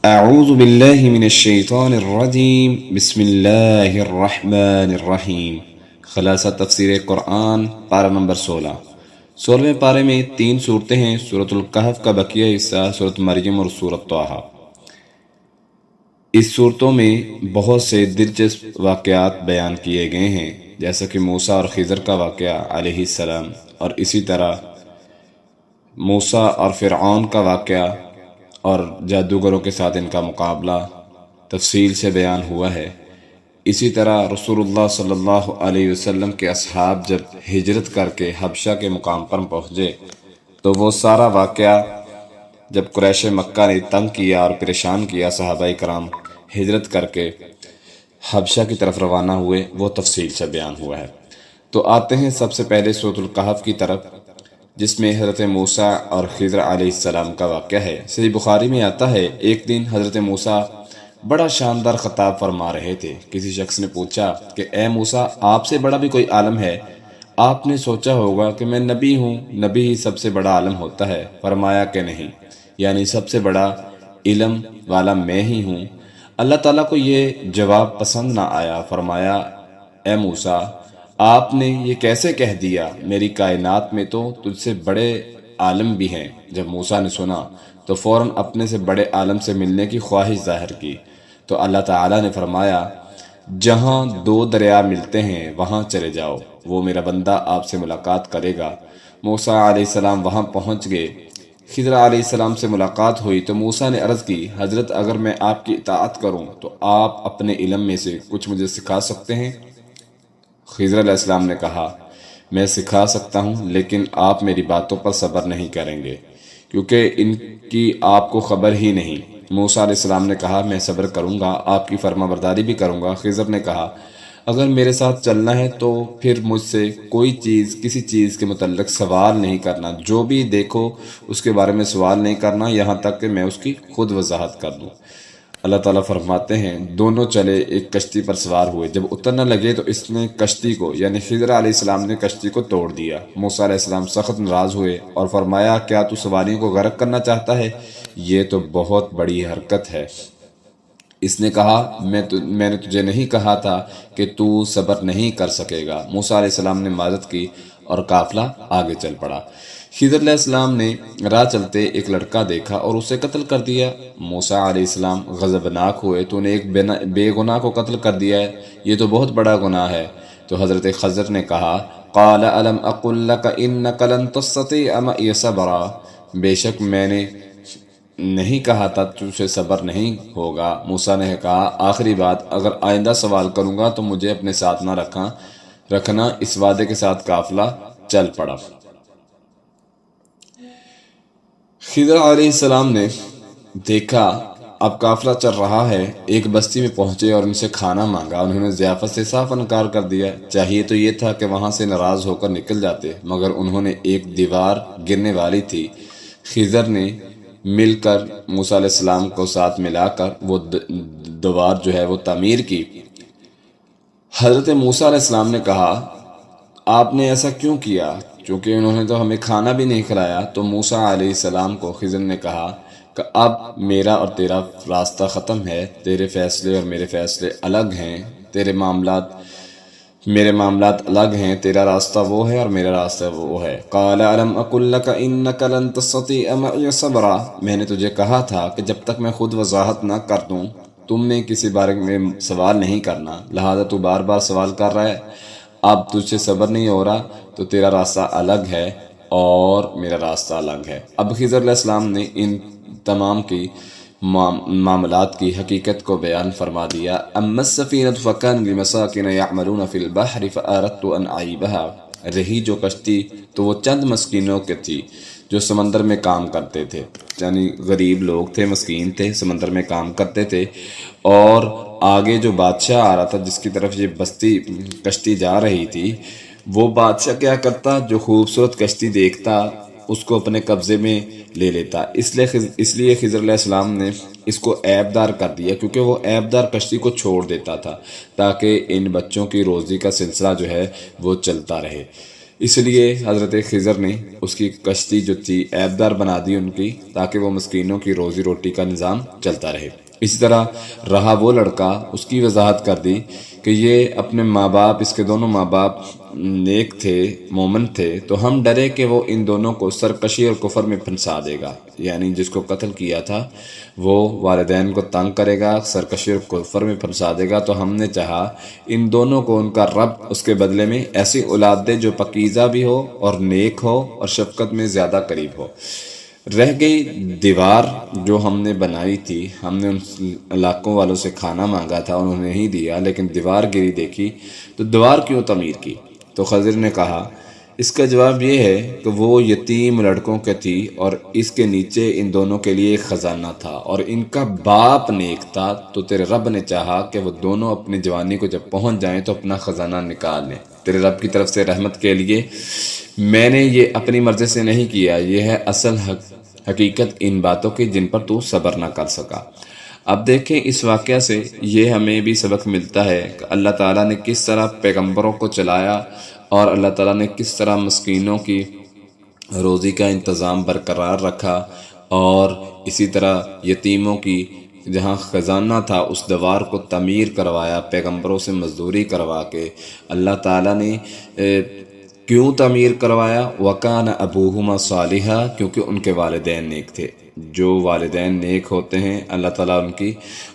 اعوذ باللہ من الشیطان الرجیم بسم اللہ الرحمن الرحیم۔ خلاصہ تفسیر قرآن پارہ نمبر 16۔ پارے میں 3 صورتیں ہیں، سورۃ الکہف کا بقیہ حصہ، سورۃ مریم اور سورۃ طٰہٰ۔ اس صورتوں میں بہت سے دلچسپ واقعات بیان کیے گئے ہیں، جیسا کہ موسیٰ اور خضر کا واقعہ علیہ السلام، اور اسی طرح موسیٰ اور فرعون کا واقعہ اور جادوگروں کے ساتھ ان کا مقابلہ تفصیل سے بیان ہوا ہے۔ اسی طرح رسول اللہ صلی اللہ علیہ وسلم کے اصحاب جب ہجرت کر کے حبشہ کے مقام پر پہنچے تو وہ سارا واقعہ جب قریش مکہ نے تنگ کیا اور پریشان کیا، صحابہ کرام ہجرت کر کے حبشہ کی طرف روانہ ہوئے، وہ تفصیل سے بیان ہوا ہے۔ تو آتے ہیں سب سے پہلے سورۃ الکہف کی طرف، جس میں حضرت موسیٰ اور خضر علیہ السلام کا واقعہ ہے۔ صحیح بخاری میں آتا ہے، ایک دن حضرت موسیٰ بڑا شاندار خطاب فرما رہے تھے۔ کسی شخص نے پوچھا کہ اے موسیٰ، آپ سے بڑا بھی کوئی عالم ہے؟ آپ نے سوچا ہوگا کہ میں نبی ہوں، نبی ہی سب سے بڑا عالم ہوتا ہے۔ فرمایا کہ نہیں، یعنی سب سے بڑا علم والا میں ہی ہوں۔ اللہ تعالیٰ کو یہ جواب پسند نہ آیا۔ فرمایا اے موسیٰ، آپ نے یہ کیسے کہہ دیا؟ میری کائنات میں تو تجھ سے بڑے عالم بھی ہیں۔ جب موسیٰ نے سنا تو فوراً اپنے سے بڑے عالم سے ملنے کی خواہش ظاہر کی، تو اللہ تعالیٰ نے فرمایا جہاں 2 دریا ملتے ہیں وہاں چلے جاؤ، وہ میرا بندہ آپ سے ملاقات کرے گا۔ موسیٰ علیہ السلام وہاں پہنچ گئے۔ خضر علیہ السلام سے ملاقات ہوئی تو موسیٰ نے عرض کی، حضرت اگر میں آپ کی اطاعت کروں تو آپ اپنے علم میں سے کچھ مجھے سکھا سکتے ہیں؟ خضر علیہ السلام نے کہا، میں سکھا سکتا ہوں، لیکن آپ میری باتوں پر صبر نہیں کریں گے کیونکہ ان کی آپ کو خبر ہی نہیں۔ موسیٰ علیہ السلام نے کہا، میں صبر کروں گا، آپ کی فرما برداری بھی کروں گا۔ خضر نے کہا، اگر میرے ساتھ چلنا ہے تو پھر مجھ سے کوئی چیز، کسی چیز کے متعلق سوال نہیں کرنا، جو بھی دیکھو اس کے بارے میں سوال نہیں کرنا یہاں تک کہ میں اس کی خود وضاحت کر دوں۔ اللہ تعالیٰ فرماتے ہیں دونوں چلے، ایک کشتی پر سوار ہوئے۔ جب اترنے لگے تو اس نے کشتی کو، یعنی خضر علیہ السلام نے کشتی کو توڑ دیا۔ موسیٰ علیہ السلام سخت ناراض ہوئے اور فرمایا، کیا تو سواریوں کو غرق کرنا چاہتا ہے؟ یہ تو بہت بڑی حرکت ہے۔ اس نے کہا، میں نے تجھے نہیں کہا تھا کہ تو صبر نہیں کر سکے گا۔ موسیٰ علیہ السلام نے معذرت کی اور قافلہ آگے چل پڑا۔ خضر علیہ السلام نے راہ چلتے ایک لڑکا دیکھا اور اسے قتل کر دیا۔ موسیٰ علیہ السلام غضبناک ہوئے، تو نے ایک بے گناہ کو قتل کر دیا ہے، یہ تو بہت بڑا گناہ ہے۔ تو حضرت خضر نے کہا، قال الم اقل لک انک لن تستطیع معی صبرا، بے شک میں نے نہیں کہا تھا تجھ سے صبر نہیں ہوگا۔ موسیٰ نے کہا، آخری بات، اگر آئندہ سوال کروں گا تو مجھے اپنے ساتھ نہ رکھنا۔ اس وعدے کے ساتھ قافلہ چل پڑا۔ خضر علیہ السلام نے دیکھا اب قافلہ چل رہا ہے، ایک بستی میں پہنچے اور ان سے کھانا مانگا۔ انہوں نے ضیافت سے صاف انکار کر دیا۔ چاہیے تو یہ تھا کہ وہاں سے ناراض ہو کر نکل جاتے، مگر انہوں نے، ایک دیوار گرنے والی تھی، خضر نے مل کر موسیٰ علیہ السلام کو ساتھ ملا کر وہ دیوار جو ہے وہ تعمیر کی۔ حضرت موسیٰ علیہ السلام نے کہا، آپ نے ایسا کیوں کیا؟ چونکہ انہوں نے تو ہمیں کھانا بھی نہیں کھلایا۔ تو موسیٰ علیہ السلام کو خضر نے کہا کہ اب میرا اور تیرا راستہ ختم ہے، تیرے فیصلے اور میرے فیصلے الگ ہیں، میرے معاملات الگ ہیں، تیرا راستہ وہ ہے اور میرا راستہ وہ ہے۔ قال الم اقل لک انک لن تستطیع معی صبرا، میں نے تجھے کہا تھا کہ جب تک میں خود وضاحت نہ کر دوں تم نے کسی بارے میں سوال نہیں کرنا، لہذا تو بار بار سوال کر رہا ہے۔ اب تجھ سے صبر نہیں ہو رہا تو تیرا راستہ الگ ہے اور میرا راستہ الگ ہے۔ اب خضر علیہ السلام نے ان تمام کی معاملات کی حقیقت کو بیان فرما دیا۔ اما السفینۃ فکانت لمساکین یعملون فی البحر فاردت ان اعیبها، رہی جو کشتی تو وہ چند مسکینوں کی تھی جو سمندر میں کام کرتے تھے، یعنی غریب لوگ تھے، مسکین تھے، سمندر میں کام کرتے تھے، اور آگے جو بادشاہ آ رہا تھا جس کی طرف یہ کشتی جا رہی تھی، وہ بادشاہ کیا کرتا، جو خوبصورت کشتی دیکھتا اس کو اپنے قبضے میں لے لیتا۔ اس لیے خضر علیہ السلام نے اس کو عیب دار کر دیا، کیونکہ وہ عیب دار کشتی کو چھوڑ دیتا تھا تاکہ ان بچوں کی روزی کا سلسلہ جو ہے وہ چلتا رہے۔ اس لیے حضرت خضر نے اس کی کشتی جو تھی عیبدار بنا دی ان کی، تاکہ وہ مسکینوں کی روزی روٹی کا نظام چلتا رہے۔ اسی طرح رہا وہ لڑکا، اس کی وضاحت کر دی کہ یہ اپنے ماں باپ، اس کے دونوں ماں باپ نیک تھے، مومن تھے، تو ہم ڈرے کہ وہ ان دونوں کو سرکشی اور کفر میں پھنسا دے گا، یعنی جس کو قتل کیا تھا وہ والدین کو تنگ کرے گا، سرکشی اور کفر میں پھنسا دے گا، تو ہم نے چاہا ان دونوں کو ان کا رب اس کے بدلے میں ایسی اولاد دے جو پاکیزہ بھی ہو اور نیک ہو اور شفقت میں زیادہ قریب ہو۔ رہ گئی دیوار جو ہم نے بنائی تھی، ہم نے ان علاقوں والوں سے کھانا مانگا تھا، انہوں نے نہیں دیا، لیکن دیوار گری دیکھی تو دیوار کیوں تعمیر کی؟ تو خضر نے کہا اس کا جواب یہ ہے کہ وہ یتیم لڑکوں کے تھی اور اس کے نیچے ان دونوں کے لیے ایک خزانہ تھا، اور ان کا باپ نیک تھا، تو تیرے رب نے چاہا کہ وہ دونوں اپنی جوانی کو جب پہنچ جائیں تو اپنا خزانہ نکال لیں۔ تیرے رب کی طرف سے رحمت کے لیے میں نے یہ اپنی مرضی سے نہیں کیا، یہ ہے اصل حقیقت ان باتوں کی جن پر تو صبر نہ کر سکا۔ اب دیکھیں اس واقعہ سے یہ ہمیں بھی سبق ملتا ہے کہ اللہ تعالیٰ نے کس طرح پیغمبروں کو چلایا، اور اللہ تعالیٰ نے کس طرح مسکینوں کی روزی کا انتظام برقرار رکھا، اور اسی طرح یتیموں کی جہاں خزانہ تھا اس دیوار کو تعمیر کروایا، پیغمبروں سے مزدوری کروا کے۔ اللہ تعالیٰ نے کیوں تعمیر کروایا؟ وَكَانَ أَبُوهُمَا صَالِحًا، کیونکہ ان کے والدین نیک تھے۔ جو والدین نیک ہوتے ہیں اللہ تعالیٰ ان کی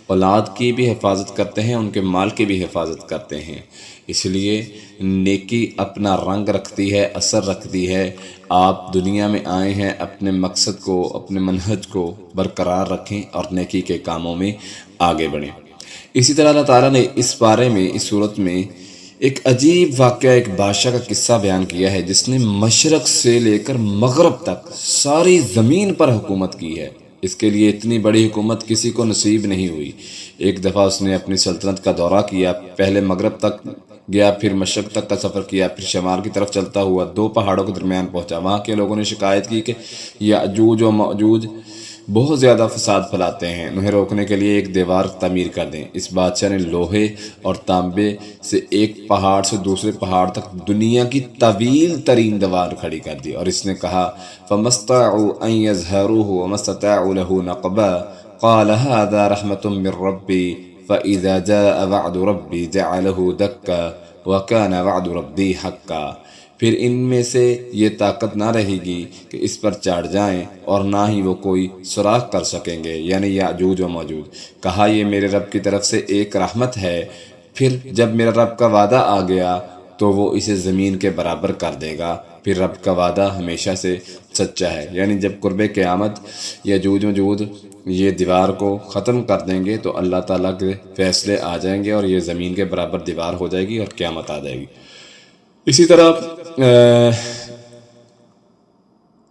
اولاد کی بھی حفاظت کرتے ہیں، ان کے مال کی بھی حفاظت کرتے ہیں۔ اس لیے نیکی اپنا رنگ رکھتی ہے، اثر رکھتی ہے۔ آپ دنیا میں آئے ہیں، اپنے مقصد کو، اپنے منہج کو برقرار رکھیں اور نیکی کے کاموں میں آگے بڑھیں۔ اسی طرح اللہ تعالیٰ نے اس بارے میں، اس صورت میں ایک عجیب واقعہ، ایک بادشاہ کا قصہ بیان کیا ہے جس نے مشرق سے لے کر مغرب تک ساری زمین پر حکومت کی ہے۔ اس کے لیے اتنی بڑی حکومت کسی کو نصیب نہیں ہوئی۔ ایک دفعہ اس نے اپنی سلطنت کا دورہ کیا، پہلے مغرب تک گیا، پھر مشرق تک کا سفر کیا، پھر شمال کی طرف چلتا ہوا 2 پہاڑوں کے درمیان پہنچا۔ وہاں کے لوگوں نے شکایت کی کہ یاجوج و ماجوج بہت زیادہ فساد پھیلاتے ہیں، انہیں روکنے کے لیے ایک دیوار تعمیر کر دیں۔ اس بادشاہ نے لوہے اور تانبے سے ایک پہاڑ سے دوسرے پہاڑ تک دنیا کی طویل ترین دیوار کھڑی کر دی، اور اس نے کہا فَمَسْتَطَاعُوا أَن يَظْهَرُوهُ وَمَا اسْتَطَاعُوا لَهُ نَقْبًا قَالَ هَذَا رَحْمَةٌ مِّن رَّبِّي فَإِذَا جَاءَ وَعْدُ رَبِّي جَعَلَهُ دَكًّا وَكَانَ وَعْدُ رَبِّي حَقًّا۔ پھر ان میں سے یہ طاقت نہ رہے گی کہ اس پر چڑھ جائیں، اور نہ ہی وہ کوئی سراغ کر سکیں گے، یعنی یاجوج و ماجوج۔ کہا یہ میرے رب کی طرف سے ایک رحمت ہے۔ پھر جب میرا رب کا وعدہ آ گیا تو وہ اسے زمین کے برابر کر دے گا۔ پھر رب کا وعدہ ہمیشہ سے سچا ہے، یعنی جب قرب قیامت یاجوج و ماجوج یہ دیوار کو ختم کر دیں گے تو اللہ تعالیٰ کے فیصلے آ جائیں گے اور یہ زمین کے برابر دیوار ہو جائے گی اور قیامت آ جائے گی۔ اسی طرح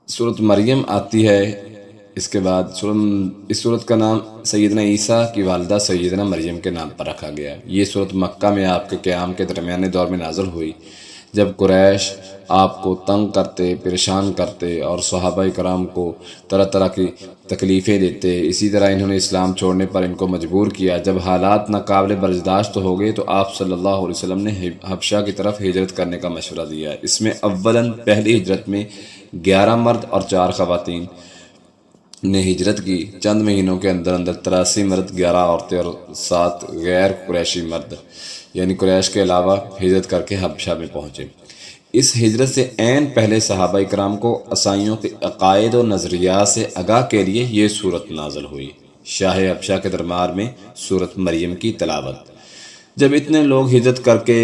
سورۃ مریم آتی ہے، اس کے بعد اس سورت کا نام سیدنا عیسیٰ کی والدہ سیدنا مریم کے نام پر رکھا گیا۔ یہ سورت مکہ میں آپ کے قیام کے درمیانے دور میں نازل ہوئی، جب قریش آپ کو تنگ کرتے، پریشان کرتے اور صحابہ کرام کو طرح طرح کی تکلیفیں دیتے۔ اسی طرح انہوں نے اسلام چھوڑنے پر ان کو مجبور کیا۔ جب حالات ناقابل برداشت ہو گئے تو آپ صلی اللہ علیہ وسلم نے حبشہ کی طرف ہجرت کرنے کا مشورہ دیا۔ اس میں اولاً پہلی ہجرت میں 11 مرد اور 4 خواتین نے ہجرت کی۔ چند مہینوں کے اندر 83 مرد، 11 عورتیں اور 7 غیر قریشی مرد، یعنی قریش کے علاوہ ہجرت کر کے حبشہ میں پہنچے۔ اس ہجرت سے عین پہلے صحابہ کرام کو عیسائیوں کے عقائد و نظریات سے آگاہ کے لیے یہ سورت نازل ہوئی۔ شاہ حبشہ کے دربار میں سورت مریم کی تلاوت۔ جب اتنے لوگ ہجرت کر کے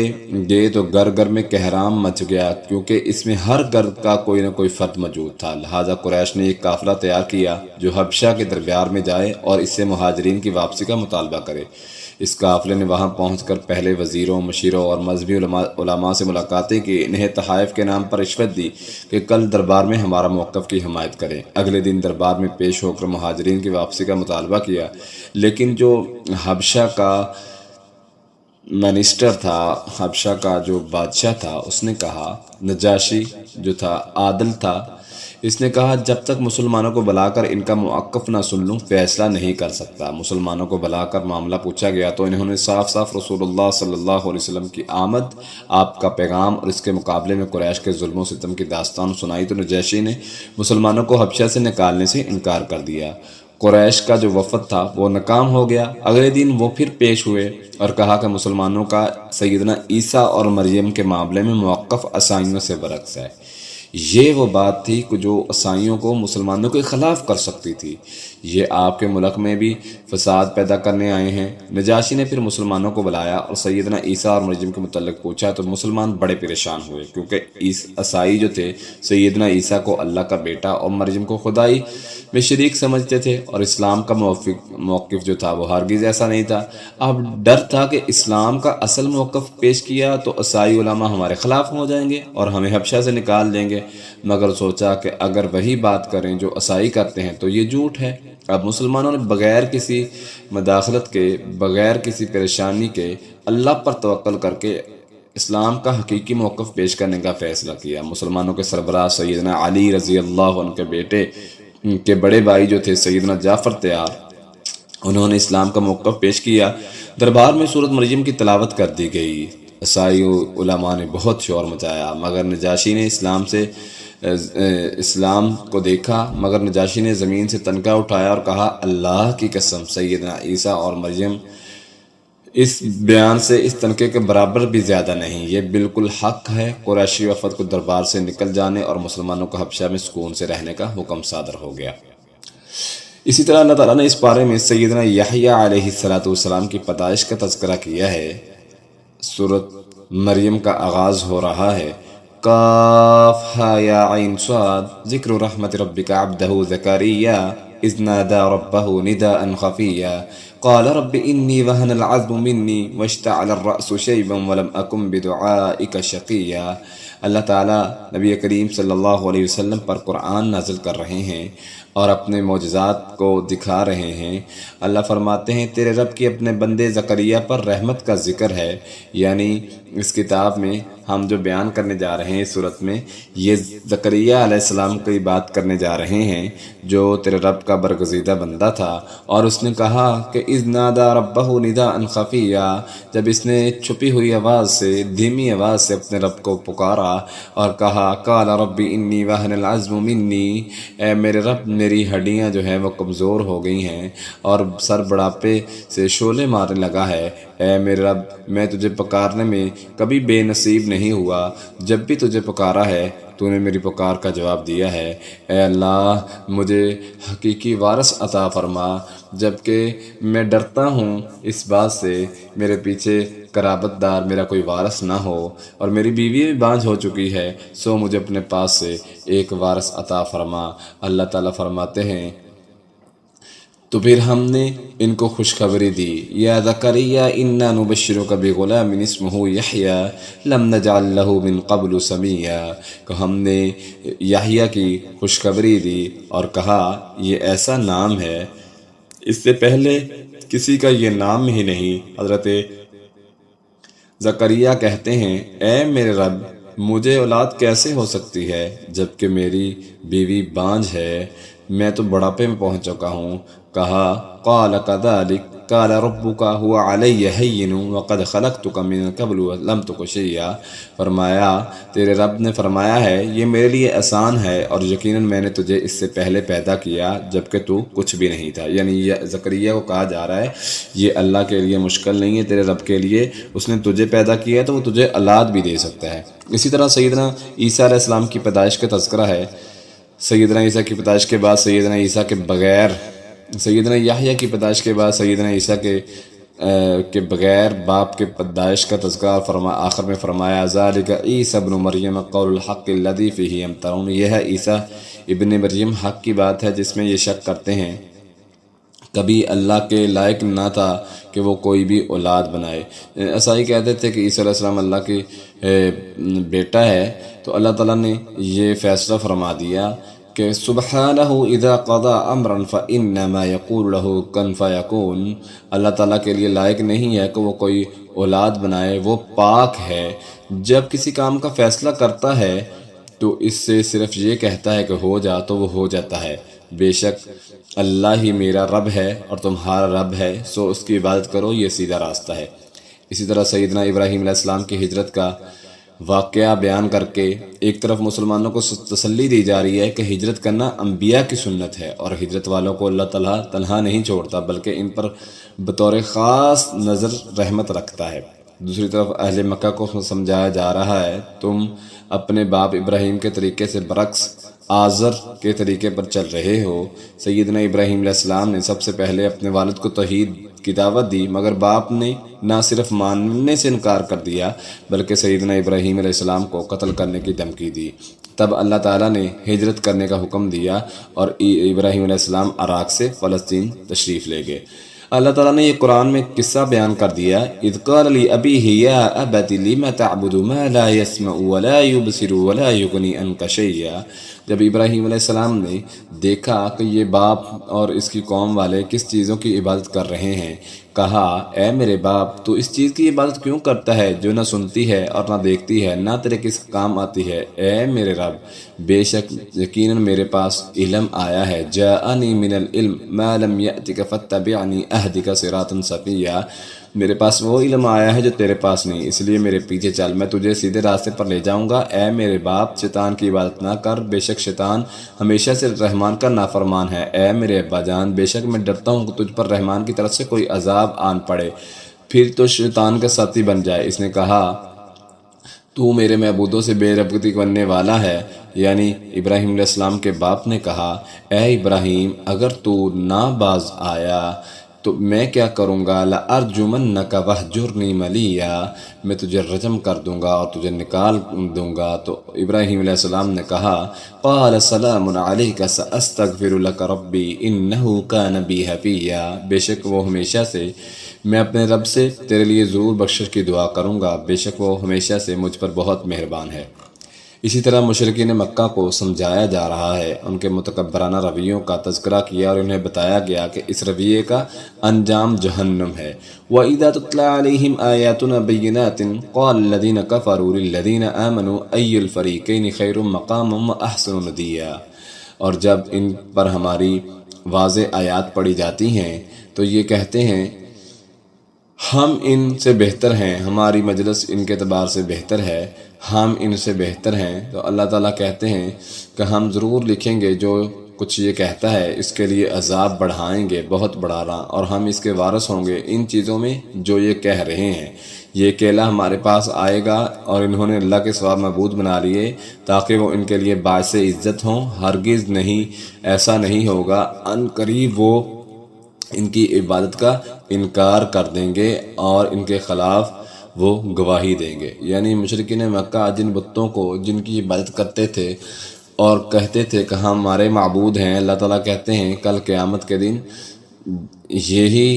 گئے تو گھر گھر میں کہرام مچ گیا، کیونکہ اس میں ہر گھر کا کوئی نہ کوئی فرد موجود تھا۔ لہٰذا قریش نے ایک قافلہ تیار کیا جو حبشہ کے دربار میں جائے اور اس سے مہاجرین کی واپسی کا مطالبہ کرے۔ اس قافلے نے وہاں پہنچ کر پہلے وزیروں، مشیروں اور مذہبی علماء سے ملاقاتیں کی، انہیں تحائف کے نام پر رشوت دی کہ کل دربار میں ہمارا موقف کی حمایت کریں۔ اگلے دن دربار میں پیش ہو کر مہاجرین کی واپسی کا مطالبہ کیا، لیکن جو حبشہ کا منسٹر تھا، حبشہ کا جو بادشاہ تھا، اس نے کہا، نجاشی جو تھا عادل تھا، اس نے کہا جب تک مسلمانوں کو بلا کر ان کا موقف نہ سن لوں فیصلہ نہیں کر سکتا۔ مسلمانوں کو بلا کر معاملہ پوچھا گیا تو انہوں نے صاف صاف رسول اللہ صلی اللہ علیہ وسلم کی آمد، آپ کا پیغام اور اس کے مقابلے میں قریش کے ظلم و ستم کی داستان سنائی تو نجاشی نے مسلمانوں کو حبشہ سے نکالنے سے انکار کر دیا۔ قریش کا جو وفد تھا وہ ناکام ہو گیا۔ اگلے دن وہ پھر پیش ہوئے اور کہا کہ مسلمانوں کا سیدنا عیسیٰ اور مریم کے معاملے میں موقف عیسائیوں سے برعکس ہے۔ یہ وہ بات تھی کہ جو عیسائیوں کو مسلمانوں کے خلاف کر سکتی تھی۔ یہ آپ کے ملک میں بھی فساد پیدا کرنے آئے ہیں۔ نجاشی نے پھر مسلمانوں کو بلایا اور سیدنا عیسیٰ اور مریم کے متعلق پوچھا تو مسلمان بڑے پریشان ہوئے، کیونکہ عیسائی جو تھے سیدنا عیسیٰ کو اللہ کا بیٹا اور مریم کو خدائی میں شریک سمجھتے تھے، اور اسلام کا موقف جو تھا وہ ہرگز ایسا نہیں تھا۔ اب ڈر تھا کہ اسلام کا اصل موقف پیش کیا تو عیسائی علماء ہمارے خلاف ہو جائیں گے اور ہمیں حبشہ سے نکال دیں گے، مگر سوچا کہ اگر وہی بات کریں جو عیسائی کرتے ہیں تو یہ جھوٹ ہے۔ اب مسلمانوں نے بغیر کسی مداخلت کے، بغیر کسی پریشانی کے، اللہ پر توکل کر کے اسلام کا حقیقی موقف پیش کرنے کا فیصلہ کیا۔ مسلمانوں کے سربراہ سیدنا علی رضی اللہ عنہ کے بیٹے کے بڑے بھائی جو تھے سیدنا جعفر تیار، انہوں نے اسلام کا موقف پیش کیا۔ دربار میں سورۃ مریم کی تلاوت کر دی گئی۔ عیسائی علماء نے بہت شور مچایا، مگر نجاشی نے اسلام کو دیکھا، مگر نجاشی نے زمین سے تنکا اٹھایا اور کہا اللہ کی قسم سیدنا عیسیٰ اور مریم اس بیان سے اس تنکے کے برابر بھی زیادہ نہیں، یہ بالکل حق ہے۔ قریشی وفد کو دربار سے نکل جانے اور مسلمانوں کو حبشہ میں سکون سے رہنے کا حکم صادر ہو گیا۔ اسی طرح اللہ تعالیٰ نے اس بارے میں سیدنا یحییٰ علیہ السلام کی پیدائش کا تذکرہ کیا ہے۔ سورۃ مریم کا آغاز ہو رہا ہے کاف ہا یا عین صاد ذکر رحمت ربک عبدہ زکریا اذ نادى ربه نداء خفيا قال رب إني وهن العظم مني واشتعل الرأس شيبا ولم أكن بدعائك شقيا۔ اللہ تعالیٰ نبی کریم صلی اللہ علیہ وسلم پر قرآن نازل کر رہے ہیں اور اپنے معجزات کو دکھا رہے ہیں۔ اللہ فرماتے ہیں تیرے رب کی اپنے بندے زکریا پر رحمت کا ذکر ہے، یعنی اس کتاب میں ہم جو بیان کرنے جا رہے ہیں اس صورت میں، یہ زکریا علیہ السلام کی بات کرنے جا رہے ہیں جو تیرے رب کا برگزیدہ بندہ تھا۔ اور اس نے کہا کہ اذ نادى ربه نداء خفيا، جب اس نے چھپی ہوئی آواز سے، دھیمی آواز سے اپنے رب کو پکارا اور کہا قال رب انی وهن العظم منی، اے میرے رب میری ہڈیاں جو ہیں وہ کمزور ہو گئی ہیں اور سر بڑھاپے سے شعلے مارنے لگا ہے۔ اے میرے رب میں تجھے پکارنے میں کبھی بے نصیب نہیں ہوا، جب بھی تجھے پکارا ہے تو نے میری پکار کا جواب دیا ہے۔ اے اللہ مجھے حقیقی وارث عطا فرما، جبکہ میں ڈرتا ہوں اس بات سے میرے پیچھے قرابت دار میرا کوئی وارث نہ ہو، اور میری بیوی بھی بانجھ ہو چکی ہے، سو مجھے اپنے پاس سے ایک وارث عطا فرما۔ اللہ تعالیٰ فرماتے ہیں تو پھر ہم نے ان کو خوشخبری دی، یا زکریا انا نبشرک بغلام اسمہ یحییٰ لم نجعل لہ من قبل سمیہ، کہ ہم نے یحییٰ کی خوشخبری دی اور کہا یہ ایسا نام ہے اس سے پہلے کسی کا یہ نام ہی نہیں۔ حضرت زکریا کہتے ہیں اے میرے رب مجھے اولاد کیسے ہو سکتی ہے جبکہ میری بیوی بانجھ ہے، میں تو بڑھاپے میں پہنچ چکا ہوں۔ کہا قال كذلك قال ربك هو علي هين وقد خلقتك من قبل ولم تك شيئا، فرمایا تیرے رب نے فرمایا ہے یہ میرے لیے آسان ہے اور یقیناً میں نے تجھے اس سے پہلے پیدا کیا جبکہ تو کچھ بھی نہیں تھا۔ یعنی یہ زکریا کو کہا جا رہا ہے یہ اللہ کے لیے مشکل نہیں ہے، تیرے رب کے لیے اس نے تجھے پیدا کیا تو وہ تجھے اولاد بھی دے سکتا ہے۔ اسی طرح سیدنا عیسیٰ علیہ السلام کی پیدائش کا تذکرہ ہے۔ سیدنا عیسیٰ کی پیدائش کے بعد سیدنا عیسیٰ کے بغیر، سیدنا یحییٰ کی پیدائش کے بعد سیدنا عیسیٰ کے بغیر باپ کے پیدائش کا تذکرہ آخر میں فرمایا ذالک عیسیٰ ابن مریم قول الحق الذی فیہ یمترون، یہ ہے عیسیٰ ابن مریم حق کی بات ہے جس میں یہ شک کرتے ہیں۔ کبھی اللہ کے لائق نہ تھا کہ وہ کوئی بھی اولاد بنائے۔ عیسائی کہتے تھے کہ عیسیٰ علیہ السلام اللہ کی بیٹا ہے، تو اللہ تعالیٰ نے یہ فیصلہ فرما دیا کہ سبحانہ اذا قضى امرا فانما يقول له کن فیکون، اللہ تعالیٰ کے لیے لائق نہیں ہے کہ وہ کوئی اولاد بنائے، وہ پاک ہے، جب کسی کام کا فیصلہ کرتا ہے تو اس سے صرف یہ کہتا ہے کہ ہو جا تو وہ ہو جاتا ہے۔ بے شک اللہ ہی میرا رب ہے اور تمہارا رب ہے، سو اس کی عبادت کرو، یہ سیدھا راستہ ہے۔ اسی طرح سیدنا ابراہیم علیہ السلام کی ہجرت کا واقعہ بیان کر کے ایک طرف مسلمانوں کو تسلی دی جا رہی ہے کہ ہجرت کرنا انبیاء کی سنت ہے اور ہجرت والوں کو اللہ تعالیٰ تنہا نہیں چھوڑتا بلکہ ان پر بطور خاص نظر رحمت رکھتا ہے۔ دوسری طرف اہل مکہ کو سمجھایا جا رہا ہے تم اپنے باپ ابراہیم کے طریقے سے برعکس آزر کے طریقے پر چل رہے ہو۔ سیدنا ابراہیم علیہ السلام نے سب سے پہلے اپنے والد کو توحید کی دعوت دی، مگر باپ نے نہ صرف ماننے سے انکار کر دیا بلکہ سیدنا ابراہیم علیہ السلام کو قتل کرنے کی دھمکی دی۔ تب اللہ تعالیٰ نے ہجرت کرنے کا حکم دیا اور ابراہیم علیہ السلام عراق سے فلسطین تشریف لے گئے۔ اللہ تعالیٰ نے یہ قرآن میں قصہ بیان کر دیا، اذ قال لأبیہ یا ابت لم تعبد ما لا يسمع ولا يبصر ولا یغنی عنک شیئا۔ جب ابراہیم علیہ السلام نے دیکھا کہ یہ باپ اور اس کی قوم والے کس چیزوں کی عبادت کر رہے ہیں، کہا اے میرے باپ تو اس چیز کی عبادت کیوں کرتا ہے جو نہ سنتی ہے اور نہ دیکھتی ہے، نہ تیرے کس کام آتی ہے۔ اے میرے رب، بے شک یقیناً میرے پاس علم آیا ہے، جاءنی من العلم ما لم یأتک فاتبعنی اہدک صراطا سویا۔ میرے پاس وہ علم آیا ہے جو تیرے پاس نہیں، اس لیے میرے پیچھے چل، میں تجھے سیدھے راستے پر لے جاؤں گا۔ اے میرے باپ، شیطان کی عبادت نہ کر، بے شک شیطان ہمیشہ سے رحمان کا نافرمان ہے۔ اے میرے ابا جان، بے شک میں ڈرتا ہوں کہ تجھ پر رحمان کی طرف سے کوئی عذاب آن پڑے، پھر تو شیطان کا ساتھی بن جائے۔ اس نے کہا تو میرے معبودوں سے بے رغبتی کرنے والا ہے، یعنی ابراہیم علیہ السلام کے باپ نے کہا اے ابراہیم، اگر تو نہ باز آیا تو میں کیا کروں گا، لَأَرْجُمَنَّكَ وَاهْجُرْنِي مَلِيًّا، میں تجھے رجم کر دوں گا اور تجھے نکال دوں گا۔ تو ابراہیم علیہ السلام نے کہا قَالَ سَلَامٌ عَلَيْكَ سَأَسْتَغْفِرُ لَكَ رَبِّي إِنَّهُ كَانَ بِي حَفِيًّا، بے شک وہ ہمیشہ سے، میں اپنے رب سے تیرے لیے ضرور بخشش کی دعا کروں گا، بے شک وہ ہمیشہ سے مجھ پر بہت مہربان ہے۔ اسی طرح مشرکین مکہ کو سمجھایا جا رہا ہے، ان کے متکبرانہ رویوں کا تذکرہ کیا اور انہیں بتایا گیا کہ اس رویے کا انجام جہنم ہے۔ وَإِذَا تُتْلَىٰ عَلَيْهِمْ آيَاتُنَا بَيِّنَاتٍ قَالَ الَّذِينَ كَفَرُوا لِلَّذِينَ آمَنُوا أَيُّ الْفَرِيقَيْنِ خَيْرٌ مَّقَامًا وَأَحْسَنُ نَدِيًّا، اور جب ان پر ہماری واضح آیات پڑھی جاتی ہیں تو یہ کہتے ہیں ہم ان سے بہتر ہیں، ہماری مجلس ان کے اعتبار سے بہتر ہے، ہم ان سے بہتر ہیں۔ تو اللہ تعالیٰ کہتے ہیں کہ ہم ضرور لکھیں گے جو کچھ یہ کہتا ہے، اس کے لیے عذاب بڑھائیں گے بہت بڑھانا، اور ہم اس کے وارث ہوں گے ان چیزوں میں جو یہ کہہ رہے ہیں۔ یہ اکیلا ہمارے پاس آئے گا اور انہوں نے اللہ کے سوا معبود بنا لیے تاکہ وہ ان کے لیے باعث عزت ہوں، ہرگز نہیں، ایسا نہیں ہوگا، ان قریب وہ ان کی عبادت کا انکار کر دیں گے اور ان کے خلاف وہ گواہی دیں گے۔ یعنی مشرکین مکہ جن بتوں کو جن کی عبادت کرتے تھے اور کہتے تھے کہ ہم ہمارے معبود ہیں، اللہ تعالیٰ کہتے ہیں کل قیامت کے دن یہی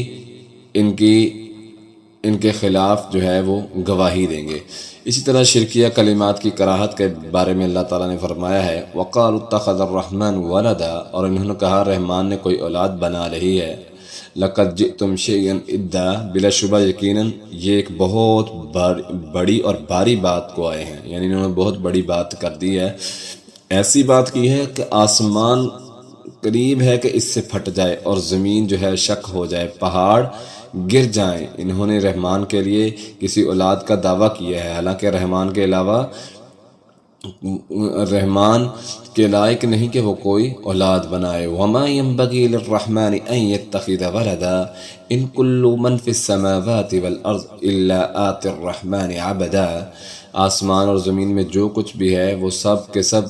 ان کے خلاف جو ہے وہ گواہی دیں گے۔ اسی طرح شرکیہ کلمات کی کراہت کے بارے میں اللہ تعالیٰ نے فرمایا ہے وَقَالُوا اتَّخَذَ الرَّحْمَنُ وَلَدًا، اور انہوں نے کہا رحمان نے کوئی اولاد بنا رہی ہے۔ لَقَدْ جِئْتُمْ شَيْئًا إِدًّا، بلا شبہ یقیناً یہ ایک بہت بڑی اور بھاری بات کو آئے ہیں، یعنی انہوں نے بہت بڑی بات کر دی ہے، ایسی بات کی ہے کہ آسمان قریب ہے کہ اس سے پھٹ جائے اور زمین جو ہے شک ہو جائے، پہاڑ گر جائیں۔ انہوں نے رحمان کے لیے کسی اولاد کا دعویٰ کیا ہے، حالانکہ رحمان کے علاوہ رحمان کے لائق نہیں کہ وہ کوئی اولاد بنائے۔ وَمَا يَنبَغِي لِلرَّحْمَنِ أَن يَتَّخِذَ وَلَدًا إِن كُلُّ مَن فِي السَّمَاوَاتِ وَالْأَرْضِ إِلَّا آتِ الرَّحْمَنِ عَبْدًا، آسمان اور زمین میں جو کچھ بھی ہے وہ سب کے سب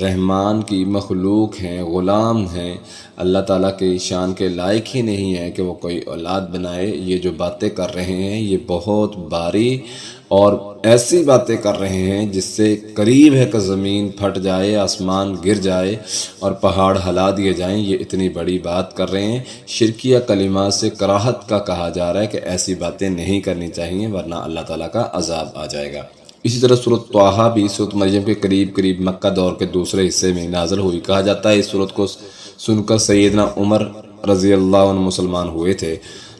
رحمان کی مخلوق ہیں، غلام ہیں، اللہ تعالیٰ کی شان کے لائق ہی نہیں ہے کہ وہ کوئی اولاد بنائے۔ یہ جو باتیں کر رہے ہیں یہ بہت باری اور ایسی باتیں کر رہے ہیں جس سے قریب ہے کہ زمین پھٹ جائے، آسمان گر جائے اور پہاڑ ہلا دیے جائیں، یہ اتنی بڑی بات کر رہے ہیں۔ شرکیہ کلمات سے کراہت کا کہا جا رہا ہے کہ ایسی باتیں نہیں کرنی چاہیے ورنہ اللہ تعالیٰ کا عذاب آ جائے گا۔ اسی طرح سورۃ طٰہٰ بھی سورۃ مریم کے قریب مکہ دور کے دوسرے حصے میں نازل ہوئی۔ کہا جاتا ہے اس سورت کو سن کر سیدنا عمر رضی اللہ عنہ مسلمان ہوئے تھے۔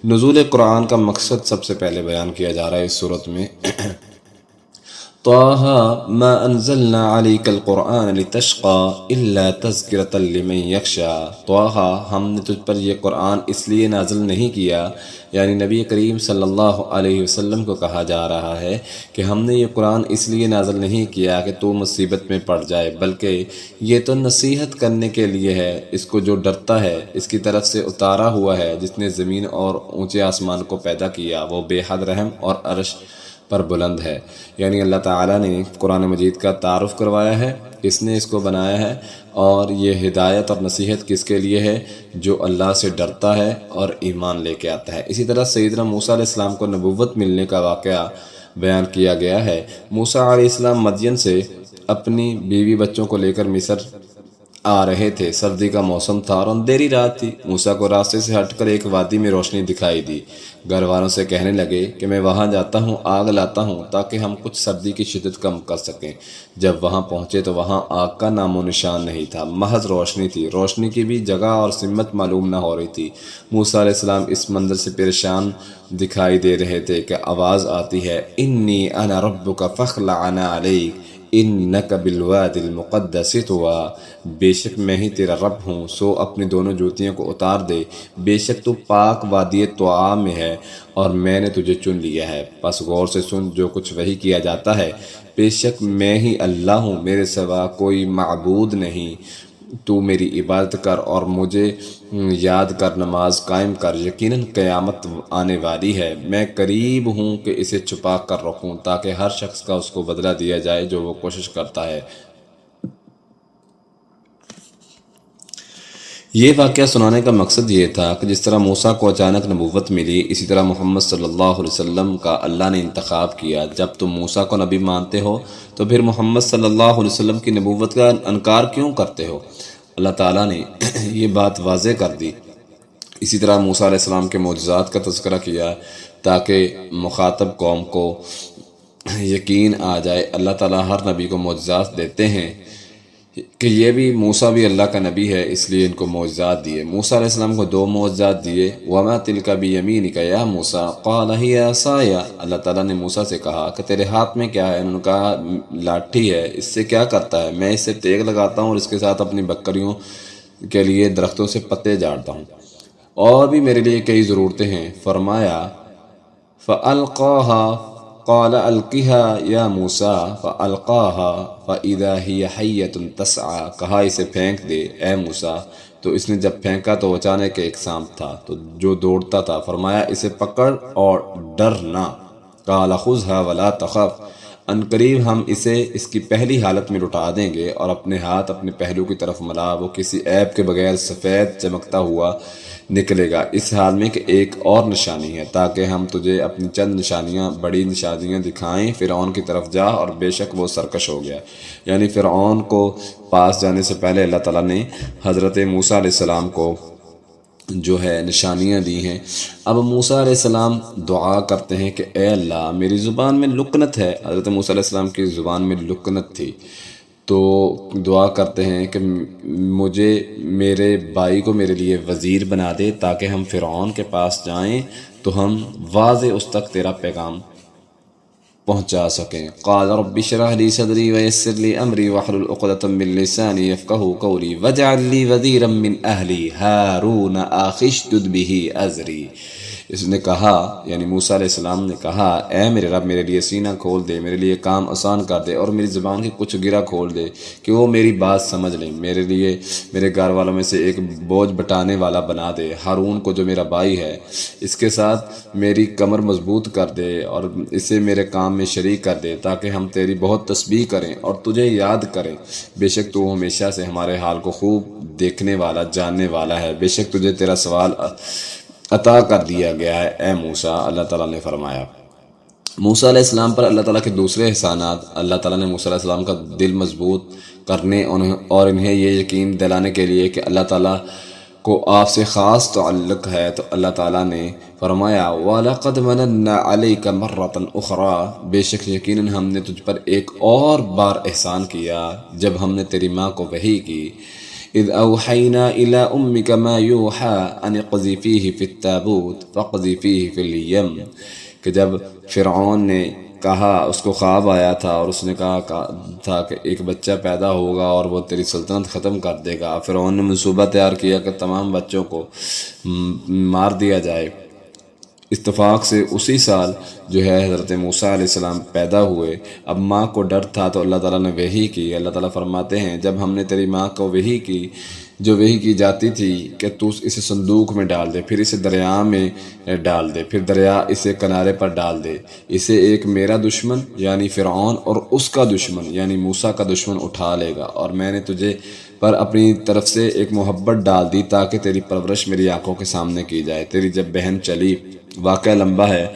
نزول قرآن کا مقصد سب سے پہلے بیان کیا جا رہا ہے اس سورت میں۔ طه ما انزلنا عليك القرآن لتشقى الا تذکرة لمن یخشى طه ہم نے تجھ پر یہ قرآن اس لیے نازل نہیں کیا، یعنی نبی کریم صلی اللہ علیہ وسلم کو کہا جا رہا ہے کہ ہم نے یہ قرآن اس لیے نازل نہیں کیا کہ تو مصیبت میں پڑ جائے، بلکہ یہ تو نصیحت کرنے کے لیے ہے اس کو جو ڈرتا ہے، اس کی طرف سے اتارا ہوا ہے جس نے زمین اور اونچے آسمان کو پیدا کیا، وہ بے حد رحم اور عرش پر بلند ہے۔ یعنی اللہ تعالیٰ نے قرآن مجید کا تعارف کروایا ہے، اس نے اس کو بنایا ہے، اور یہ ہدایت اور نصیحت کس کے لیے ہے؟ جو اللہ سے ڈرتا ہے اور ایمان لے کے آتا ہے۔ اسی طرح سیدنا موسیٰ علیہ السلام کو نبوت ملنے کا واقعہ بیان کیا گیا ہے۔ موسیٰ علیہ السلام مدین سے اپنی بیوی بچوں کو لے کر مصر آ رہے تھے، سردی کا موسم تھا اور اندھیری رات تھی۔ موسیٰ کو راستے سے ہٹ کر ایک وادی میں روشنی دکھائی دی، گھر والوں سے کہنے لگے کہ میں وہاں جاتا ہوں، آگ لاتا ہوں تاکہ ہم کچھ سردی کی شدت کم کر سکیں۔ جب وہاں پہنچے تو وہاں آگ کا نام و نشان نہیں تھا، محض روشنی تھی، روشنی کی بھی جگہ اور سمت معلوم نہ ہو رہی تھی۔ موسیٰ علیہ السلام اس منظر سے پریشان دکھائی دے رہے تھے کہ آواز آتی ہے، انی انا ربک فاخلع علیک انک بالوادی المقدس طویٰ، بے شک میں ہی تیرا رب ہوں، سو اپنی دونوں جوتیوں کو اتار دے، بے شک تو پاک وادی طویٰ میں ہے اور میں نے تجھے چن لیا ہے۔ پس غور سے سن جو کچھ وحی کیا جاتا ہے، بے شک میں ہی اللہ ہوں، میرے سوا کوئی معبود نہیں، تو میری عبادت کر اور مجھے یاد کر، نماز قائم کر، یقیناً قیامت آنے والی ہے، میں قریب ہوں کہ اسے چھپا کر رکھوں تاکہ ہر شخص کا اس کو بدلہ دیا جائے جو وہ کوشش کرتا ہے۔ یہ واقعہ سنانے کا مقصد یہ تھا کہ جس طرح موسیٰ کو اچانک نبوت ملی، اسی طرح محمد صلی اللہ علیہ وسلم کا اللہ نے انتخاب کیا۔ جب تم موسیٰ کو نبی مانتے ہو تو پھر محمد صلی اللہ علیہ وسلم کی نبوت کا انکار کیوں کرتے ہو؟ اللہ تعالیٰ نے یہ بات واضح کر دی۔ اسی طرح موسیٰ علیہ السلام کے معجزات کا تذکرہ کیا تاکہ مخاطب قوم کو یقین آ جائے۔ اللہ تعالیٰ ہر نبی کو معجزات دیتے ہیں کہ یہ بھی موسیٰ بھی اللہ کا نبی ہے، اس لیے ان کو معجزات دیے۔ موسیٰ علیہ السلام کو 2 معجزات دیے۔ وَمَا تِلْكَ بِيَمِينِكَ يَا مُوسَىٰ قَالَ هِيَ عَصَايَ، اللہ تعالیٰ نے موسیٰ سے کہا کہ تیرے ہاتھ میں کیا ہے؟ انہوں نے کہا لاٹھی ہے، اس سے کیا کرتا ہے؟ میں اس سے ٹیک لگاتا ہوں اور اس کے ساتھ اپنی بکریوں کے لیے درختوں سے پتے جاڑتا ہوں، اور بھی میرے لیے کئی ضرورتیں ہیں۔ فرمایا فَأَلْقَاهَا قال القها یا موسیٰ فالقاها فاذا هی حیۃ تسعی، کہا اسے پھینک دے اے موسیٰ، تو اس نے جب پھینکا تو اچانک ایک سانپ تھا تو جو دوڑتا تھا۔ فرمایا اسے پکڑ اور ڈر نہ، قال خذها ولا تخف، ان قریب ہم اسے اس کی پہلی حالت میں لٹا دیں گے، اور اپنے ہاتھ اپنے پہلو کی طرف ملا، وہ کسی عیب کے بغیر سفید چمکتا ہوا نکلے گا، اس حال میں کہ ایک اور نشانی ہے، تاکہ ہم تجھے اپنی چند نشانیاں، بڑی نشانیاں دکھائیں۔ فرعون کی طرف جا، اور بے شک وہ سرکش ہو گیا۔ یعنی فرعون کو پاس جانے سے پہلے اللہ تعالیٰ نے حضرت موسیٰ علیہ السلام کو جو ہے نشانیاں دی ہیں۔ اب موسیٰ علیہ السلام دعا کرتے ہیں کہ اے اللہ میری زبان میں لکنت ہے، حضرت موسیٰ علیہ السلام کی زبان میں لکنت تھی، تو دعا کرتے ہیں کہ مجھے، میرے بھائی کو میرے لیے وزیر بنا دے تاکہ ہم فرعون کے پاس جائیں تو ہم واضح اس تک تیرا پیغام پہنچا سکیں۔ قال رب اشرح لی صدری ویسر لی امری واحلل عقدۃ من لسانی یفقہوا قولی واجعل لی وزیرا من اہلی ہارون اخی اشدد بہ ازری۔ اس نے کہا، یعنی موسیٰ علیہ السلام نے کہا، اے میرے رب میرے لیے سینہ کھول دے، میرے لیے کام آسان کر دے، اور میری زبان کی کچھ گرہ کھول دے کہ وہ میری بات سمجھ لیں، میرے لیے میرے گھر والوں میں سے ایک بوجھ بٹانے والا بنا دے، ہارون کو جو میرا بھائی ہے، اس کے ساتھ میری کمر مضبوط کر دے اور اسے میرے کام میں شریک کر دے تاکہ ہم تیری بہت تسبیح کریں اور تجھے یاد کریں، بے شک تو ہمیشہ سے ہمارے حال کو خوب دیکھنے والا، جاننے والا ہے، بے شک تجھے تیرا سوال عطا کر دیا گیا ہے اے موسیٰ۔ اللہ تعالیٰ نے فرمایا موسیٰ علیہ السلام پر اللہ تعالیٰ کے دوسرے احسانات۔ اللہ تعالیٰ نے موسیٰ علیہ السلام کا دل مضبوط کرنے اور انہیں یہ یقین دلانے کے لیے کہ اللہ تعالیٰ کو آپ سے خاص تعلق ہے، تو اللہ تعالیٰ نے فرمایا وَلَقَدْ مَنَنَّا عَلَيْكَ مَرَّةً أُخْرَىٰ، بے شک یقیناً ہم نے تجھ پر ایک اور بار احسان کیا جب ہم نے تیری ماں کو وحی کی۔ اذ اوحینا الی امک ما یوحی ان اقذفیہ فی التابوت فاقذفیہ فی الیم، کہ جب فرعون نے کہا، اس کو خواب آیا تھا اور اس نے کہا تھا کہ ایک بچہ پیدا ہوگا اور وہ تیری سلطنت ختم کر دے گا۔ فرعون نے منصوبہ تیار کیا کہ تمام بچوں کو مار دیا جائے۔ اتفاق سے اسی سال جو ہے حضرت موسیٰ علیہ السلام پیدا ہوئے۔ اب ماں کو ڈر تھا تو اللہ تعالیٰ نے وحی کی۔ اللہ تعالیٰ فرماتے ہیں جب ہم نے تیری ماں کو وحی کی، جو وحی کی جاتی تھی کہ تو اسے صندوق میں ڈال دے، پھر اسے دریا میں ڈال دے، پھر دریا اسے کنارے پر ڈال دے، اسے ایک میرا دشمن یعنی فرعون اور اس کا دشمن یعنی موسیٰ کا دشمن اٹھا لے گا، اور میں نے تجھے پر اپنی طرف سے ایک محبت ڈال دی تاکہ تیری پرورش میری آنکھوں کے سامنے کی جائے۔ تیری جب بہن چلی، واقعہ لمبا ہے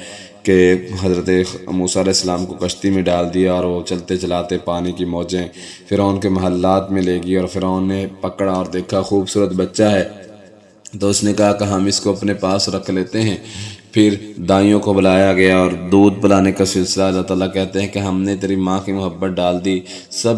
کہ حضرت موسیٰ علیہ السلام کو کشتی میں ڈال دیا اور وہ چلتے چلاتے پانی کی موجیں فرعون کے محلات میں لے گئی، اور فرعون نے پکڑا اور دیکھا خوبصورت بچہ ہے تو اس نے کہا کہ ہم اس کو اپنے پاس رکھ لیتے ہیں۔ پھر دائیوں کو بلایا گیا اور دودھ پلانے کا سلسلہ۔ اللہ تعالیٰ کہتے ہیں کہ ہم نے تیری ماں کی محبت ڈال دی، سب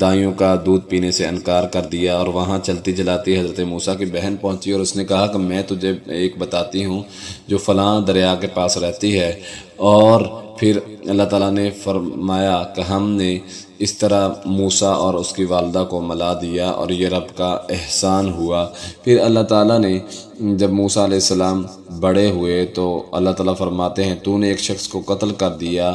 دائیوں کا دودھ پینے سے انکار کر دیا، اور وہاں چلتی چلاتی حضرت موسیٰ کی بہن پہنچی اور اس نے کہا کہ میں تجھے ایک بتاتی ہوں جو فلاں دریا کے پاس رہتی ہے۔ اور پھر اللہ تعالیٰ نے فرمایا کہ ہم نے اس طرح موسیٰ اور اس کی والدہ کو ملا دیا، اور یہ رب کا احسان ہوا۔ پھر اللہ تعالیٰ نے جب موسیٰ علیہ السلام بڑے ہوئے تو اللہ تعالیٰ فرماتے ہیں تو نے ایک شخص کو قتل کر دیا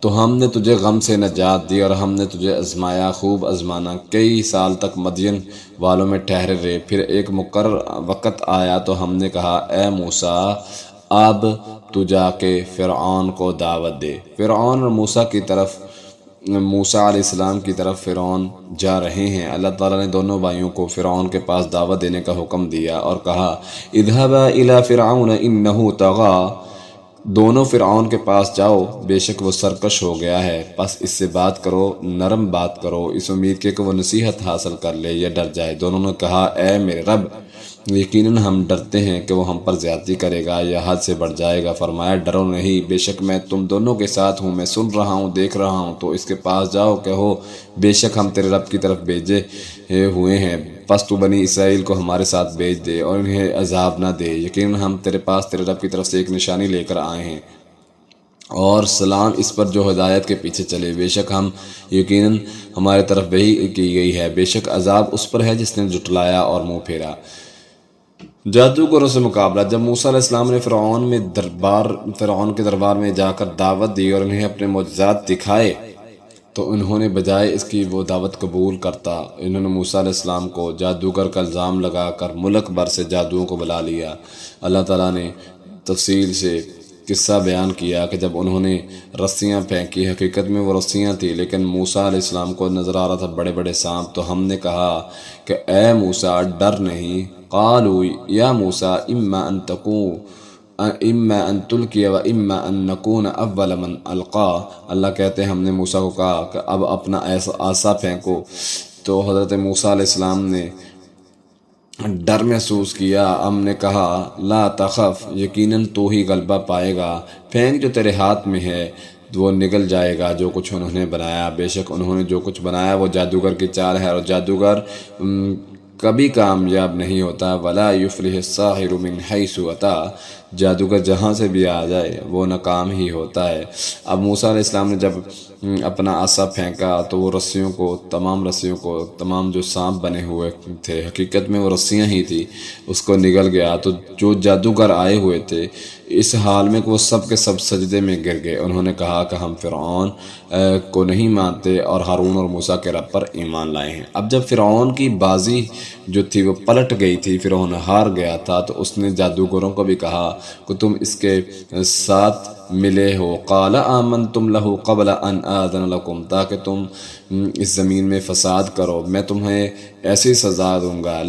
تو ہم نے تجھے غم سے نجات دی اور ہم نے تجھے آزمایا، خوب آزمانا، کئی سال تک مدین والوں میں ٹھہرے رہے۔ پھر ایک مقرر وقت آیا تو ہم نے کہا اے موسیٰ اب تو جا کے فرعون کو دعوت دے۔ فرعون اور موسیٰ کی طرف، موسیٰ علیہ السلام کی طرف فرعون جا رہے ہیں۔ اللہ تعالیٰ نے دونوں بھائیوں کو فرعون کے پاس دعوت دینے کا حکم دیا اور کہا اذهبا الى فرعون انه طغى، دونوں فرعون کے پاس جاؤ، بے شک وہ سرکش ہو گیا ہے، پس اس سے بات کرو، نرم بات کرو، اس امید کے کہ وہ نصیحت حاصل کر لے یا ڈر جائے۔ دونوں نے کہا اے میرے رب، یقیناً ہم ڈرتے ہیں کہ وہ ہم پر زیادتی کرے گا یا حد سے بڑھ جائے گا۔ فرمایا ڈرو نہیں، بے شک میں تم دونوں کے ساتھ ہوں، میں سن رہا ہوں، دیکھ رہا ہوں، تو اس کے پاس جاؤ، کہو بے شک ہم تیرے رب کی طرف بھیجے ہوئے ہیں، پس تو بنی اسرائیل کو ہمارے ساتھ بھیج دے اور انہیں عذاب نہ دے، یقیناً ہم تیرے پاس تیرے رب کی طرف سے ایک نشانی لے کر آئے ہیں، اور سلام اس پر جو ہدایت کے پیچھے چلے، بے شک ہم یقیناً ہمارے طرف وحی کی گئی ہے، بے شک عذاب اس پر ہے جس نے جھٹلایا اور منہ پھیرا۔ جادوگروں سے مقابلہ۔ جب موسیٰ علیہ السلام نے فرعون کے دربار میں جا کر دعوت دی اور انہیں اپنے معجزات دکھائے تو انہوں نے بجائے اس کی وہ دعوت قبول کرتا، انہوں نے موسیٰ علیہ السلام کو جادوگر کا الزام لگا کر ملک بھر سے جادوؤں کو بلا لیا۔ اللہ تعالیٰ نے تفصیل سے قصہ بیان کیا کہ جب انہوں نے رسیاں پھینکی، حقیقت میں وہ رسیاں تھیں لیکن موسیٰ علیہ السلام کو نظر آ رہا تھا بڑے بڑے سانپ، تو ہم نے کہا کہ اے موسیٰ ڈر نہیں، قالوا یا موسیٰ اما ان تلقی و اما ان نکون اول من القا، اللہ کہتے ہیں ہم نے موسیٰ کو کہا کہ اب اپنا عصا پھینکو، تو حضرت موسیٰ علیہ السلام نے ڈر محسوس کیا۔ ہم نے کہا لا تخف، یقیناً تو ہی غلبہ پائے گا، پھینک جو تیرے ہاتھ میں ہے وہ نگل جائے گا جو کچھ انہوں نے بنایا، بے شک انہوں نے جو کچھ بنایا وہ جادوگر کی چال ہے، اور جادوگر کبھی کامیاب نہیں ہوتا، ولا یفلح الساحر من حیث اتی، جادوگر جہاں سے بھی آ جائے وہ ناکام ہی ہوتا ہے۔ اب موسیٰ علیہ السلام نے جب اپنا عصا پھینکا تو وہ رسیوں کو، تمام جو سانپ بنے ہوئے تھے، حقیقت میں وہ رسیاں ہی تھی، اس کو نگل گیا۔ تو جو جادوگر آئے ہوئے تھے اس حال میں کہ وہ سب کے سب سجدے میں گر گئے، انہوں نے کہا کہ ہم فرعون کو نہیں مانتے اور ہارون اور موسیٰ کے رب پر ایمان لائے ہیں۔ اب جب فرعون کی بازی جو تھی وہ پلٹ گئی تھی، فرعون ہار گیا تھا، تو اس نے جادوگروں کو بھی کہا کہ تم اس کے ساتھ ملے ہو، قال آمنتم لہ قبل ان آذن لکم، تاکہ تم اس زمین میں فساد کرو، میں تمہیں ایسی سزا دوں گا،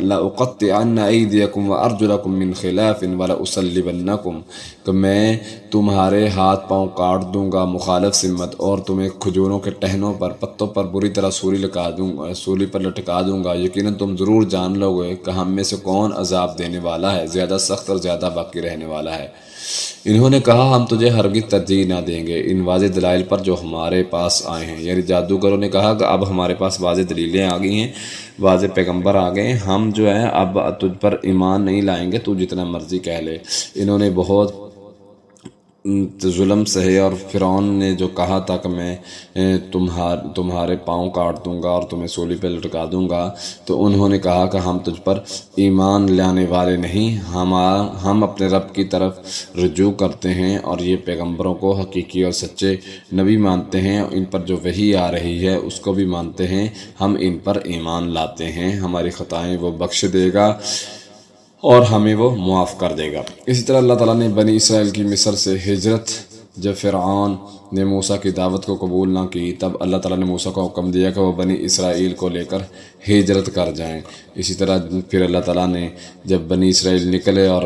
لأقطعن ایدیکم وارجلکم من خلاف ولأصلبنکم، کہ میں تمہارے ہاتھ پاؤں کاٹ دوں گا مخالف سمت، اور تمہیں کھجوروں کے ٹہنوں پر، پتوں پر بری طرح سولی پر لٹکا دوں گا، یقیناً تم ضرور جان لو گے کہ ہم میں سے کون عذاب دینے والا ہے، زیادہ سخت اور زیادہ باقی رہنے والا ہے۔ انہوں نے کہا ہم تجھے ہرگز ترجیح نہ دیں گے ان واضح دلائل پر جو ہمارے پاس آئے ہیں، یعنی جادوگروں نے کہا کہ اب ہمارے پاس واضح دلیلیں آ گئی ہیں، واضح پیغمبر آ گئے ہیں، ہم جو ہے اب تجھ پر ایمان نہیں لائیں گے، تو جتنا مرضی کہہ لے۔ انہوں نے بہت ظلم سہے، اور فرعون نے جو کہا تھا کہ میں تمہارے پاؤں کاٹ دوں گا اور تمہیں سولی پہ لٹکا دوں گا، تو انہوں نے کہا کہ ہم تجھ پر ایمان لانے والے نہیں، ہم اپنے رب کی طرف رجوع کرتے ہیں اور یہ پیغمبروں کو حقیقی اور سچے نبی مانتے ہیں، ان پر جو وحی آ رہی ہے اس کو بھی مانتے ہیں، ہم ان پر ایمان لاتے ہیں، ہماری خطائیں وہ بخش دے گا اور ہمیں وہ معاف کر دے گا۔ اسی طرح اللہ تعالیٰ نے بنی اسرائیل کی مصر سے ہجرت، جب فرعون نے موسیٰ کی دعوت کو قبول نہ کی، تب اللہ تعالیٰ نے موسیٰ کو حکم دیا کہ وہ بنی اسرائیل کو لے کر ہجرت کر جائیں۔ اسی طرح پھر اللہ تعالیٰ نے جب بنی اسرائیل نکلے اور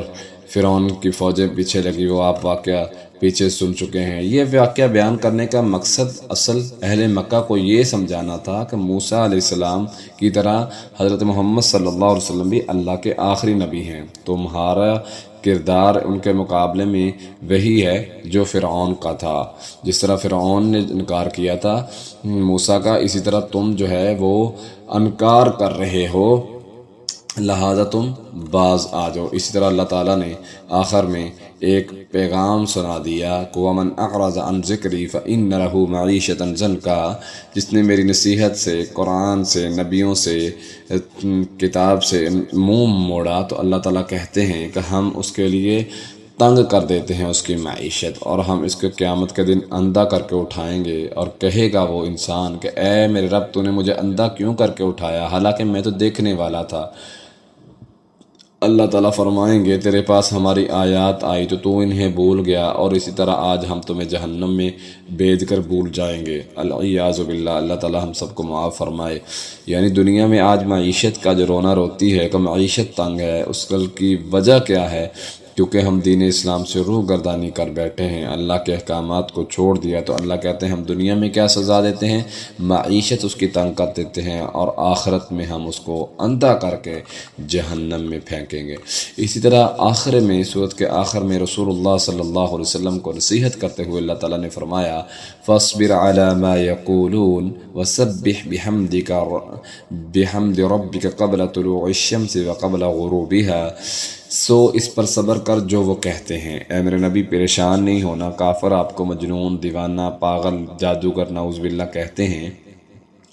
فرعون کی فوجیں پیچھے لگی، وہ آپ واقعہ پیچھے سن چکے ہیں۔ یہ واقعہ بیان کرنے کا مقصد اصل اہل مکہ کو یہ سمجھانا تھا کہ موسیٰ علیہ السلام کی طرح حضرت محمد صلی اللہ علیہ وسلم بھی اللہ کے آخری نبی ہیں، تمہارا کردار ان کے مقابلے میں وہی ہے جو فرعون کا تھا۔ جس طرح فرعون نے انکار کیا تھا موسیٰ کا، اسی طرح تم جو ہے وہ انکار کر رہے ہو، لہذا تم باز آ جاؤ۔ اسی طرح اللہ تعالیٰ نے آخر میں ایک پیغام سنا دیا کہ وَمَنْ أَعْرَضَ عَنْ ذِكْرِي فَإِنَّ لَهُ مَعِيشَةً ضَنْكَا، جس نے میری نصیحت سے، قرآن سے، نبیوں سے، کتاب سے منہ موڑا، تو اللہ تعالیٰ کہتے ہیں کہ ہم اس کے لیے تنگ کر دیتے ہیں اس کی معیشت، اور ہم اس کو قیامت کے دن اندھا کر کے اٹھائیں گے، اور کہے گا وہ انسان کہ اے میرے رب، تو نے مجھے اندھا کیوں کر کے اٹھایا، حالانکہ میں تو دیکھنے والا تھا۔ اللہ تعالیٰ فرمائیں گے تیرے پاس ہماری آیات آئی تو انہیں بھول گیا، اور اسی طرح آج ہم تمہیں جہنم میں بیچ کر بھول جائیں گے۔ العیاذ باللہ، اللہ تعالیٰ ہم سب کو معاف فرمائے۔ یعنی دنیا میں آج معیشت کا جو رونا روتی ہے کہ معیشت تنگ ہے، اس کی وجہ کیا ہے؟ کیونکہ ہم دین اسلام سے روح گردانی کر بیٹھے ہیں، اللہ کے احکامات کو چھوڑ دیا۔ تو اللہ کہتے ہیں ہم دنیا میں کیا سزا دیتے ہیں؟ معیشت اس کی تنگ کر دیتے ہیں، اور آخرت میں ہم اس کو اندھا کر کے جہنم میں پھینکیں گے۔ اسی طرح آخر میں، سورت کے آخر میں رسول اللہ صلی اللہ علیہ وسلم کو نصیحت کرتے ہوئے اللہ تعالیٰ نے فرمایا فَاصْبِرْ عَلَى مَا يَقُولُونَ وَسَبِّحْ بِحَمْدِ رَبِّكَ قَبْلَ طُلُوعِ الشَّمْسِ وَقَبْلَ غُرُوبِهَا، سو اس پر صبر کر جو وہ کہتے ہیں۔ اے میرے نبی، پریشان نہیں ہونا، کافر آپ کو مجنون، دیوانہ، پاگل، جادوگر نعوذ باللہ کہتے ہیں،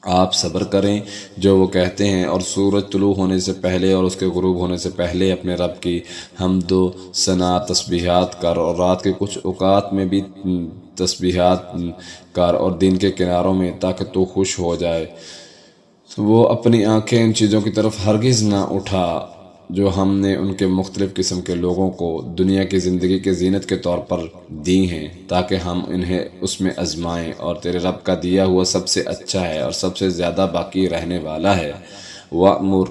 آپ صبر کریں جو وہ کہتے ہیں، اور سورج طلوع ہونے سے پہلے اور اس کے غروب ہونے سے پہلے اپنے رب کی حمد و ثنا تسبیحات کر، اور رات کے کچھ اوقات میں بھی تسبیحات کر، اور دن کے کناروں میں، تاکہ تو خوش ہو جائے۔ وہ اپنی آنکھیں ان چیزوں کی طرف ہرگز نہ اٹھا جو ہم نے ان کے مختلف قسم کے لوگوں کو دنیا کی زندگی کے زینت کے طور پر دی ہیں، تاکہ ہم انہیں اس میں آزمائیں، اور تیرے رب کا دیا ہوا سب سے اچھا ہے اور سب سے زیادہ باقی رہنے والا ہے۔ وَأْمُرْ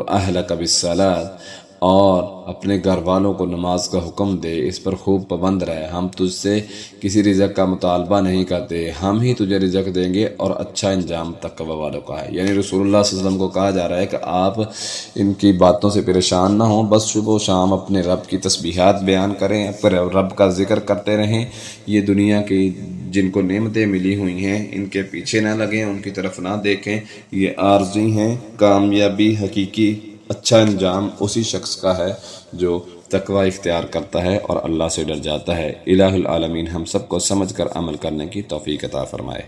أَهْلَكَ بِالصَّلَاةِ، اور اپنے گھر والوں کو نماز کا حکم دے، اس پر خوب پابند رہے۔ ہم تجھ سے کسی رزق کا مطالبہ نہیں کرتے، ہم ہی تجھے رزق دیں گے، اور اچھا انجام تقوی والوں کا ہے۔ یعنی رسول اللہ صلی اللہ علیہ وسلم کو کہا جا رہا ہے کہ آپ ان کی باتوں سے پریشان نہ ہوں، بس صبح و شام اپنے رب کی تسبیحات بیان کریں، اپنے رب کا ذکر کرتے رہیں۔ یہ دنیا کی جن کو نعمتیں ملی ہوئی ہیں ان کے پیچھے نہ لگیں، ان کی طرف نہ دیکھیں، یہ عارضی ہیں۔ کامیابی، حقیقی اچھا انجام اسی شخص کا ہے جو تقوی اختیار کرتا ہے اور اللہ سے ڈر جاتا ہے۔ الہ العالمین ہم سب کو سمجھ کر عمل کرنے کی توفیق عطا فرمائے۔